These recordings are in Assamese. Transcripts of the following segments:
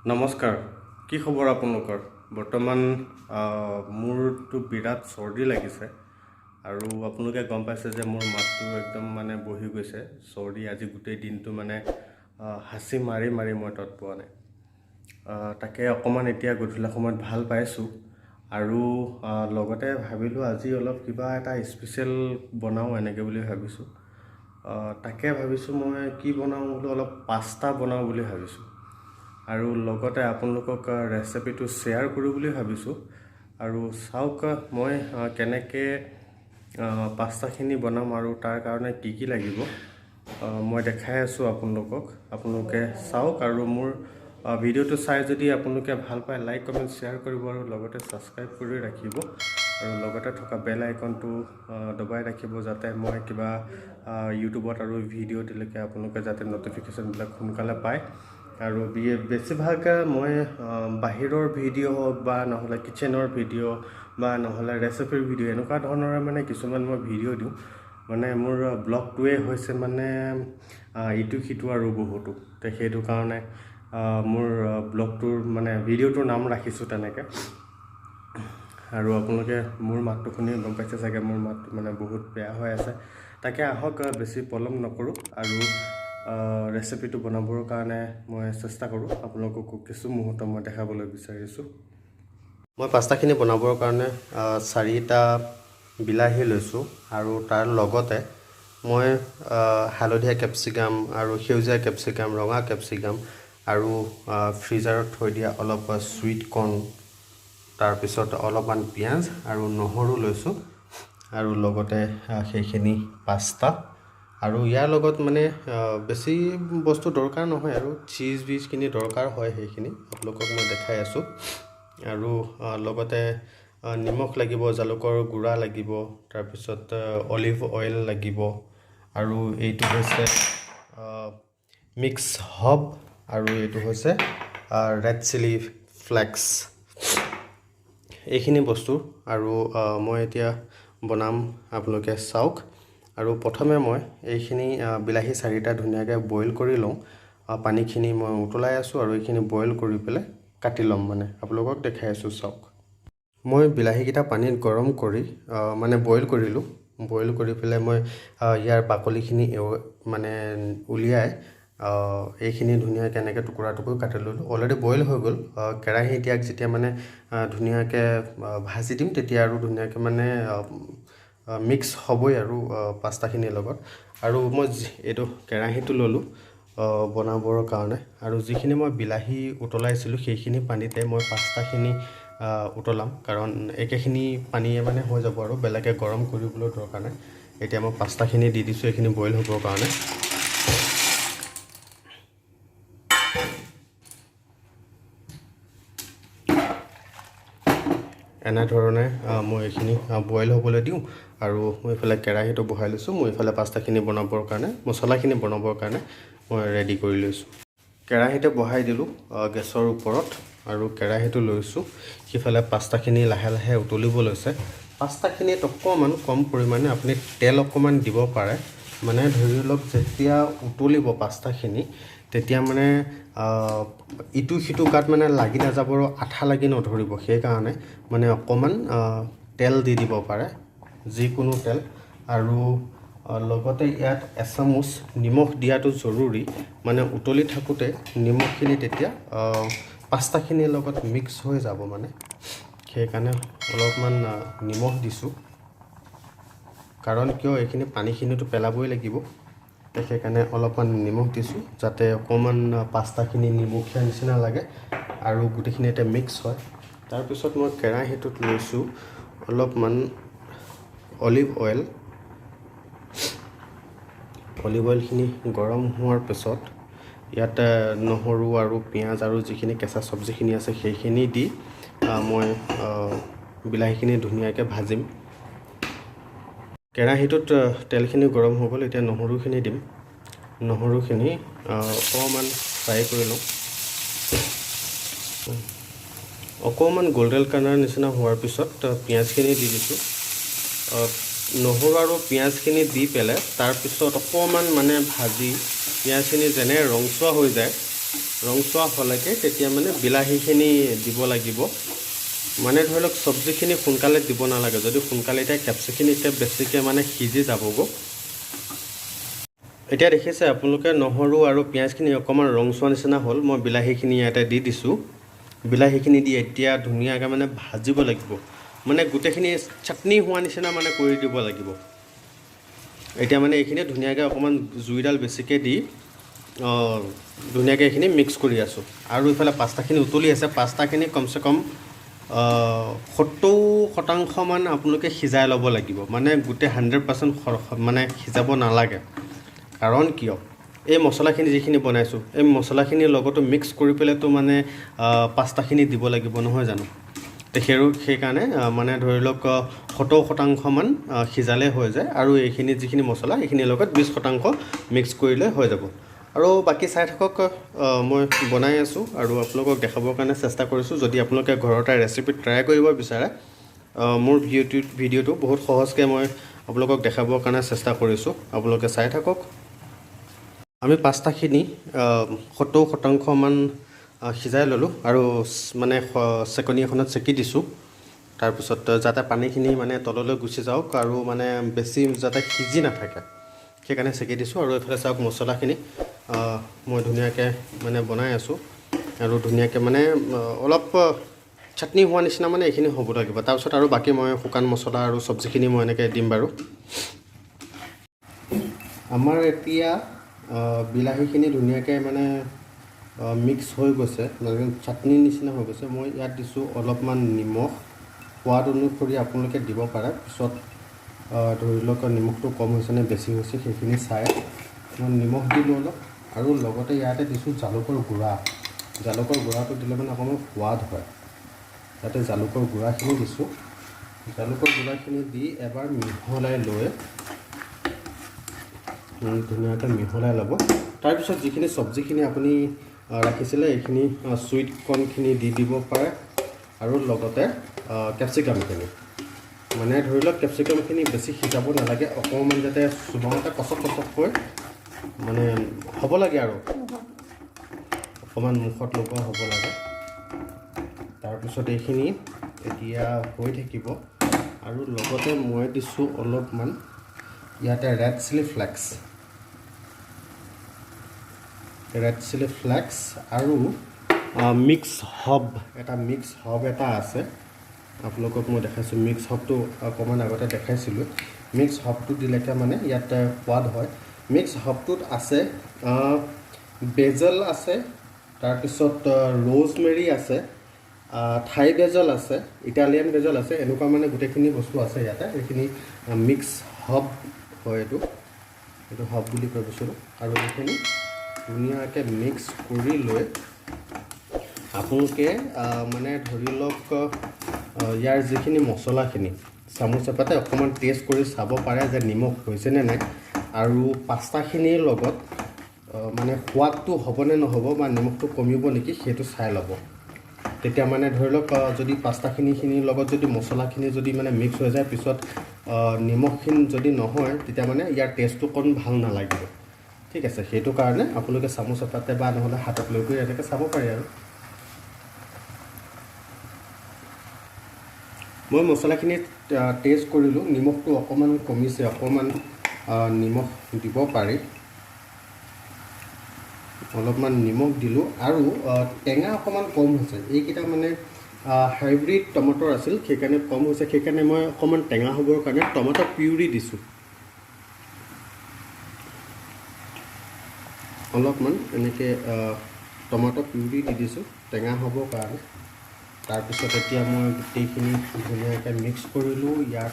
নমস্কাৰ কি খবৰ আপোনালোকৰ বৰ্তমান মোৰটো বিৰাট চৰ্দি লাগিছে আৰু আপোনালোকে গম পাইছে যে মোৰ মাতটো একদম মানে বহি গৈছে চৰ্দি আজি গোটেই দিনটো মানে হাসি মাৰি মাৰি মই তত পোৱা নাই তাকে অকমান এতিয়া গধূলা সময়ত ভাল পাইছো আৰু লগতে ভাবিলো আজি অলপ কিবা এটা স্পেশাল বনাও এনেকে বুলি ভাবিছো তাকে ভাবিছো মই কি বনাও বোলো অলপ পাস্তা বনাও বুলি ভাবিছো আৰু লগতে আপোনালোকক ৰেচিপিটো শেয়াৰ কৰো বুলি ভাবিছো আৰু চাওক মই কেনেকে পাস্তাখিনি বনাম আৰু তাৰ কাৰণে কি কি লাগিব মই দেখাই আছো আপোনালোকক আপোনালোকে চাওক আৰু মোৰ ভিডিওটো চাই যদি আপোনালোকে ভাল পায় লাইক কমেন্ট শেয়াৰ কৰিব আৰু লগতে সাবস্ক্ৰাইব কৰি ৰাখিব আৰু লগতে থকা বেল আইকনটো দবাই ৰাখিব যাতে মই কিবা ইউটিউবত আৰু ভিডিও দিলেকে আপোনালোকে যাতে নটিফিকেশন বিলাক সোনকালে পায় আৰু বেছিভাগ মই বাহিৰৰ ভিডিও হওক বা নহলে কিচেনৰ ভিডিও বা নহলে ৰেচিপিৰ ভিডিও এনেকুৱা ধৰণৰ মানে কিছুমান মই ভিডিও দিওঁ মানে মোৰ ব্লগটোৱে হৈছে মানে ইটো সিটো আৰু বহুতো তে সেইটো কাৰণে মোৰ ব্লগটোৰ মানে ভিডিওটোৰ নাম ৰাখিছো তেনেকে আৰু আপোনালোকে মোৰ মাতটো শুনি গম পাইছে চাগে মোৰ মাতটো মানে বহুত বেয়া হৈ আছে তাকে আহক বেছি পলম নকৰো আৰু ৰেচিপিটো বনাবৰ কাৰণে মই চেষ্টা কৰো আপোনালোকক কিছু মুহূৰ্ত মই দেখাবলৈ বিচাৰিছো মই পাস্তাখিনি বনাবৰ কাৰণে 4টা বিলাহী লৈছো আৰু তাৰ লগতে মই হালধীয়া ক্যাপসিকাম আৰু সেউজীয়া ক্যাপসিকাম ৰঙা ক্যাপসিকাম আৰু ফ্ৰিজাৰত থৈ দিয়া অলপ সুইট কৰ্ন তাৰ পিছত অলপমান পিয়াজ আৰু নহৰু লৈছো আৰু লগতে সেইখিনি পাস্তা আৰু ইয়াৰ লগত মানে বেছি বস্তু দৰকাৰ নহয় আৰু চীজ বিজখিনি দৰকাৰ হয় সেইখিনি আপোনালোকক মই দেখাই আছো আৰু লগতে নিমখ লাগিব জালুকৰ গুড়া লাগিব তাৰ পিছত অলিভ অইল লাগিব আৰু এইটো হৈছে মিক্স হব আৰু এইটো হৈছে ৰেড চিলি ফ্লেক্স এইখিনি বস্তু আৰু মই এতিয়া বনাম আপোনালোকে চাওক আৰু প্ৰথমে মই এইখিনি বিলাহী 4টা ধুনিয়াকৈ বইল কৰি লওঁ পানীখিনি মই উতলাই আছো আৰু এইখিনি বইল কৰি পেলে কাটি লম মানে আপোনালোকক দেখাই আছো চাওক মই বিলাহীকিটা পানীত গৰম কৰি মানে বইল কৰিলো বইল কৰি পেলে মই ইয়াৰ বাকলিখিনি মানে উলিয়াই এইখিনি ধুনিয়াকৈ এনেকৈ টুকুৰা টুকুৰ কাটি ললো অলৰেডি বইল হৈ গল কেৰাহী দিয়াক যেতিয়া মানে ধুনিয়াকৈ ভাজি দিম তেতিয়া আৰু ধুনিয়াকৈ মানে মিক্স হবই আৰু পাস্তাখিনিৰ লগত আৰু মই এটো কেৰাহীটো ললো বনাবৰ কাৰণে আৰু যিখিনি মই বিলাহী উতলাইছিলো সেইখিনি পানীতে মই পাস্তাখিনি উতলাম কাৰণ একেখিনি পানীয়ে মানে হৈ যাব আৰু বেলেগে গৰম কৰিবলৈ দৰকাৰ নাই এতিয়া মই পাস্তাখিনি দি দিছো এইখিনি বইল হ'বৰ কাৰণে এনা ধৰণে মই এইখিনি বইল হ'বলৈ দিওঁ আৰু মই ইফালে কেৰাহীটো বহাই লৈছো মই ইফালে পাস্তাখিনি বনাবৰ কাৰণে মছলাখিনি বনাবৰ কাৰণে মই ৰেডি কৰি লৈছো কেৰাহীটো বহাই দিলো গেছৰ ওপৰত আৰু কেৰাহীটো লৈছো কিফালে পাস্তাখিনি লাহে লাহে উতলিব লৈছে পাস্তাখিনিত অকমান কম পৰিমাণে আপুনি তেল অকমান দিব পাৰে মানে ধৰি লওক যেতিয়া উতলিব পাস্তাখিনি তেতিয়া মানে ইটো সিটো গাত মানে লাগি না যাব আঠা লাগি নধৰিব সেই কাৰণে মানে অকমান তেল দি দিব পাৰে যিকোনো তেল আৰু লগতে ইয়াত এচামুচ নিমখ দিয়াটো জৰুৰী মানে উতলি থাকোতে নিমখখিনি তেতিয়া পাস্তাখিনিৰ লগত মিক্স হৈ যাব মানে সেই কাৰণে অলপমান নিমখ দিছো কাৰণ কিয় এইখিনি পানীখিনিটো পেলাবই লাগিব সেই কাৰণে অলপমান নিমখ দিছো যাতে অকমান পাস্তাখিনি নিমখীয়া নিচিনা লাগে আৰু গুটিখিনিতে মিক্স হয় তাৰ পিছত মই কেৰাহীটোত লৈছো অলপমান অলিভ অইলখিনি গৰম হোৱাৰ পিছত ইয়াত নহৰু আৰু পিয়াজ আৰু যিখিনি কেঁচা সবজিখিনি আছে সেইখিনি দি মই বিলাহীখিনি ধুনিয়াকৈ ভাজিম কেৰাহীটোত তেলখিনি গৰম হৈ গ'ল এতিয়া নহৰুখিনি দিম নহৰুখিনি অকমান ফ্ৰাই কৰি লওঁ অকমান গোল্ডেন কালাৰ নিচিনা হোৱাৰ পিছত পিয়াজখিনি দি দিছো নহৰু আৰু পিয়াজখিনি দি পেলে তাৰ পিছত অকমান মানে ভাজি পিয়াজখিনি যেনে ৰংচুৱা হৈ যায় ৰংচোৱা হ'লেকে তেতিয়া মানে বিলাহীখিনি দিব লাগিব মানে ধৰি লওক চব্জিখিনি সোনকালে দিব নালাগে যদি সোনকালে এতিয়া কেপচিখিনি এতিয়া বেছিকৈ মানে সিজি যাবগৈ এতিয়া দেখিছে আপোনালোকে নহৰু আৰু পিঁয়াজখিনি অকণমান ৰংচোৱা নিচিনা হ'ল মই বিলাহীখিনি ইয়াতে দি দিছোঁ বিলাহীখিনি দি এতিয়া ধুনীয়াকৈ মানে ভাজিব লাগিব মানে গোটেইখিনি চাটনি হোৱা নিচিনা মানে কৰি দিব লাগিব এতিয়া মানে এইখিনি ধুনীয়াকৈ অকণমান জুইডাল বেছিকৈ দি ধুনীয়াকৈ এইখিনি মিক্স কৰি আছোঁ আৰু ইফালে পাস্তাখিনি উতলি আছে পাস্তাখিনি কমচে কম 70% আপোনালোকে সিজাই ল'ব লাগিব মানে গোটেই 100% মানে সিজাব নালাগে কাৰণ কিয় এই মছলাখিনি যিখিনি বনাইছোঁ এই মছলাখিনিৰ লগতো মিক্স কৰি পেলাইতো মানে পাস্তাখিনি দিব লাগিব নহয় জানো সেইকাৰণে মানে ধৰি লওক 70% সিজালে হৈ যায় আৰু এইখিনি যিখিনি মছলা এইখিনিৰ লগত 20% মিক্স কৰিলে হৈ যাব আৰু বাকী চাই থাকক মই বনাই আছোঁ আৰু আপোনালোকক দেখাবৰ কাৰণে চেষ্টা কৰিছোঁ যদি আপোনালোকে ঘৰতে ৰেচিপি ট্ৰাই কৰিব বিচাৰে মোৰ ভিডিঅ'টো বহুত সহজকৈ মই আপোনালোকক দেখাবৰ কাৰণে চেষ্টা কৰিছোঁ আপোনালোকে চাই থাকক আমি পাস্তাখিনি 70% সিজাই ল'লোঁ আৰু মানে চেকনি এখনত চেকি দিছোঁ তাৰপিছত যাতে পানীখিনি মানে তললৈ গুচি যাওক আৰু মানে বেছি যাতে সিজি নাথাকে সেইকাৰণে চেকি দিছোঁ আৰু এইফালে চাওক মছলাখিনি মই ধুনীয়াকৈ মানে বনাই আছোঁ আৰু ধুনীয়াকৈ মানে অলপ চাটনি হোৱা নিচিনা মানে এইখিনি হ'ব লাগিব তাৰপিছত আৰু বাকী মই শুকান মছলা আৰু চব্জিখিনি মই এনেকৈ দিম বাৰু আমাৰ এতিয়া বিলাহীখিনি ধুনীয়াকৈ মানে মিক্স হৈ গৈছে মানে চাটনিৰ নিচিনা হৈ গৈছে মই ইয়াত দিছোঁ অলপমান নিমখ সোৱাদ অনুসৰি আপোনালোকে দিব পাৰে পিছত ধৰি লওক নিমখটো কম হৈছে নে বেছি হৈছে সেইখিনি চাই মই নিমখ দিলোঁ অলপ আৰু লগতে ইয়াতে দিছোঁ জালুকৰ গুড়াটো দিলে মানে অকণমান সোৱাদ হয় ইয়াতে জালুকৰ গুড়াখিনি দিছোঁ জালুকৰ গুড়াখিনি দি এবাৰ মিহলাই লৈ ধুনীয়াকৈ মিহলাই ল'ব তাৰপিছত যিখিনি চব্জিখিনি আপুনি ৰাখিছিলে এইখিনি চুইট কৰ্ণখিনি দি দিব পাৰে আৰু লগতে কেপচিকামখিনি মানে ধৰি লওক কেপচিকামখিনি বেছি সিজাব নালাগে অকণমান যাতে চুবাওঁতে কচককৈ মানে হ'ব লাগে আৰু অকণমান মুখত লগোৱা হ'ব লাগে তাৰপিছত এইখিনি এতিয়া হৈ থাকিব আৰু লগতে মই দিছোঁ অলপমান ইয়াতে ৰেড চিলি ফ্লেক্স আৰু মিক্স হব এটা আছে আপোনালোকক মই দেখাইছোঁ মিক্স হবটো অকণমান আগতে দেখাইছিলোঁ মিক্স হবটো দিলেকে মানে ইয়াত সোৱাদ হয় মিক্স হবটোত আছে বেজল আছে তাৰপিছত ৰ'জমেৰী আছে থাই বেজল আছে ইটালিয়ান বেজল আছে এনেকুৱা মানে গোটেইখিনি বস্তু আছে ইয়াতে এইখিনি মিক্স হব হয় এইটো হব বুলি কয় বস্তুটো আৰু এইখিনি ধুনীয়াকৈ মিক্স কৰি লৈ আপোনালোকে মানে ধৰি লওক ইয়াৰ যিখিনি মছলাখিনি চামুচ এপাতে অকণমান টেষ্ট কৰি চাব পাৰে যে নিমখ হৈছেনে নাই আৰু পাস্তাখিনিৰ লগত মানে সোৱাদটো হ'বনে নহ'ব বা নিমখটো কমিব নেকি সেইটো চাই ল'ব তেতিয়া মানে ধৰি লওক যদি পাস্তাখিনিৰ লগত যদি মছলাখিনি যদি মানে মিক্স হৈ যায় পিছত নিমখখিনি যদি নহয় তেতিয়া মানে ইয়াৰ টেষ্টটো অকণ ভাল নালাগিব ঠিক আছে সেইটো কাৰণে আপোনালোকে চামুচ এপাতে বা নহ'লে হাতত লৈ গৈ এনেকৈ চাব পাৰে আৰু মই মছলাখিনি টেষ্ট কৰিলোঁ নিমখটো অকণমান কমিছে অকণমান নিমখ দিব পাৰি অলপমান নিমখ দিলোঁ আৰু টেঙা অকণমান কম হৈছে এইকেইটা মানে হাইব্ৰিড টমেটৰ আছিল সেইকাৰণে কম হৈছে সেইকাৰণে মই অকণমান টেঙা হ'বৰ কাৰণে টমেট' পিউৰি দিছোঁ অলপমান এনেকৈ টমেট' পিউৰি দি দিছোঁ টেঙা হ'বৰ কাৰণে তাৰপিছত এতিয়া মই গোটেইখিনি ধুনীয়াকৈ মিক্স কৰিলোঁ ইয়াক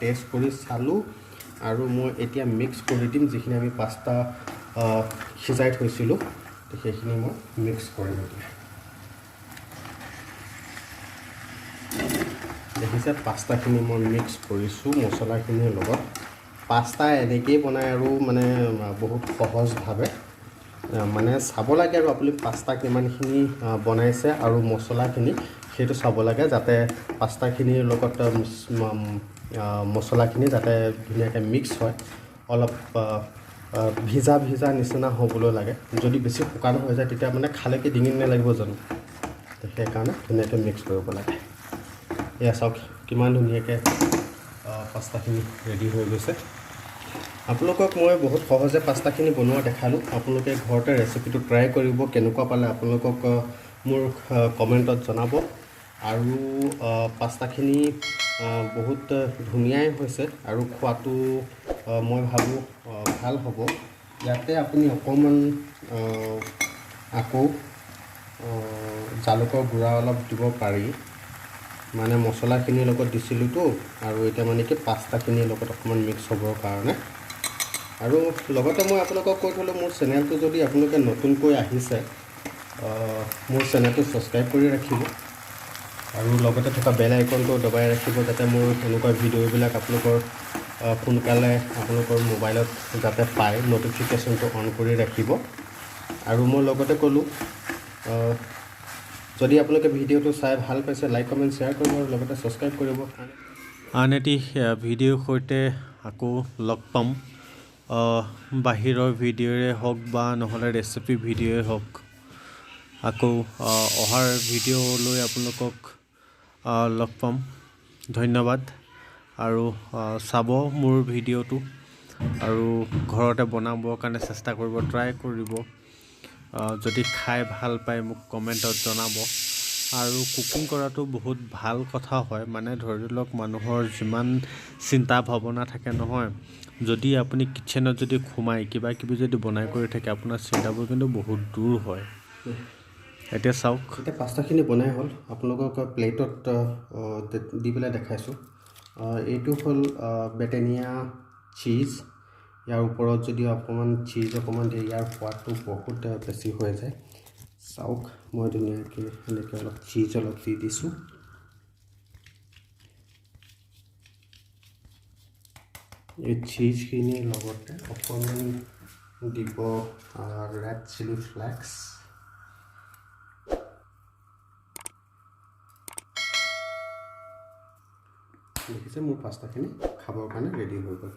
টেষ্ট কৰি চালোঁ আৰু মই এতিয়া মিক্স কৰি দিম যিখিনি আমি পাস্তা সিজাই থৈছিলোঁ সেইখিনি মই মিক্স কৰিম এতিয়া দেখিছে পাস্তাখিনি মই মিক্স কৰিছোঁ মছলাখিনিৰ লগত পাস্তা এনেকৈয়ে বনায় আৰু মানে বহুত সহজভাৱে মানে চাব লাগে আৰু আপুনি পাস্তা কিমানখিনি বনাইছে আৰু মছলাখিনি সেইটো চাব লাগে যাতে পাস্তাখিনিৰ লগত মছলাখিনি যাতে ধুনীয়াকৈ মিক্স হয় অলপ ভিজা ভিজা নিচিনা হ'বলৈ লাগে যদি বেছি শুকান হৈ যায় তেতিয়া মানে খালে কি ডিঙিত নালাগিব জানো সেইকাৰণে ধুনীয়াকৈ মিক্স কৰিব লাগে এয়া চাওক কিমান ধুনীয়াকৈ পাস্তাখিনি ৰেডি হৈ গৈছে আপোনালোকক মই বহুত সহজে পাস্তাখিনি বনোৱা দেখালোঁ আপোনালোকে ঘৰতে ৰেচিপিটো ট্ৰাই কৰিব কেনেকুৱা পালে আপোনালোকক মোৰ কমেণ্টত জনাব আৰু পাস্তাখিনি বহুত ধুনীয়াই হৈছে আৰু খোৱাটো মই ভাবোঁ ভাল হ'ব ইয়াতে আপুনি অকণমান আকৌ জালুকৰ গুড়া অলপ দিব পাৰি মানে মছলাখিনিৰ লগত দিছিলোঁতো আৰু এতিয়া মানে কি পাস্তাখিনিৰ লগত অকণমান মিক্স হ'বৰ কাৰণে আৰু লগতে মই আপোনালোকক কৈ থ'লোঁ মোৰ চেনেলটো যদি আপোনালোকে নতুনকৈ আহিছে মোৰ চেনেলটো ছাবস্ক্ৰাইব কৰি ৰাখিব আৰু লগতে থকা বেল আইকনটো দবাই ৰাখিব যাতে মোৰ এনেকুৱা ভিডিঅ'বিলাক আপোনালোকৰ সোনকালে আপোনালোকৰ মোবাইলত যাতে পায় নটিফিকেশ্যনটো অন কৰি ৰাখিব আৰু মই লগতে ক'লোঁ যদি আপোনালোকে ভিডিঅ'টো চাই ভাল পাইছে লাইক কমেণ্ট শ্বেয়াৰ কৰিব আৰু লগতে ছাবস্ক্ৰাইব কৰিব আন এটি ভিডিঅ'ৰ সৈতে আকৌ লগ পাম বাহিৰৰ ভিডিঅ'ৰে হওক বা নহ'লে ৰেচিপি ভিডিঅ'ই হওক আকৌ অহাৰ ভিডিঅ'লৈ আপোনালোকক লগ পাম ধন্যবাদ আৰু চাব মোৰ ভিডিঅ'টো আৰু ঘৰতে বনাবৰ কাৰণে চেষ্টা কৰিব ট্ৰাই কৰিব যদি খাই ভাল পায় মোক কমেণ্টত জনাব আৰু কুকিং কৰাটো বহুত ভাল কথা হয় মানে ধৰি লওক মানুহৰ যিমান চিন্তা ভাৱনা থাকে নহয় যদি আপুনি কিটচেনত যদি সোমাই কিবা কিবি যদি বনাই কৰি থাকে আপোনাৰ চিন্তাবোৰ কিন্তু বহুত দূৰ হয় এতিয়া চাওক এতিয়া পাস্তাখিনি বনাই হ'ল আপোনালোকক প্লেটত দি পেলাই দেখাইছোঁ এইটো হ'ল বেটেনিয়া চীজ ইয়াৰ ওপৰত যদি অকণমান চীজ অকণমান দিয়ে ইয়াৰ সোৱাদটো বহুত বেছি হৈ যায় চাওক মই ধুনীয়াকৈ এনেকৈ অলপ চীজ অলপ দি দিছোঁ এই চীজখিনিৰ লগতে অকণমান দিব ৰেড চিলি ফ্লেক্স দেখিছে মোৰ পাস্তাখিনি খাবৰ কাৰণে ৰেডি হৈ গ'ল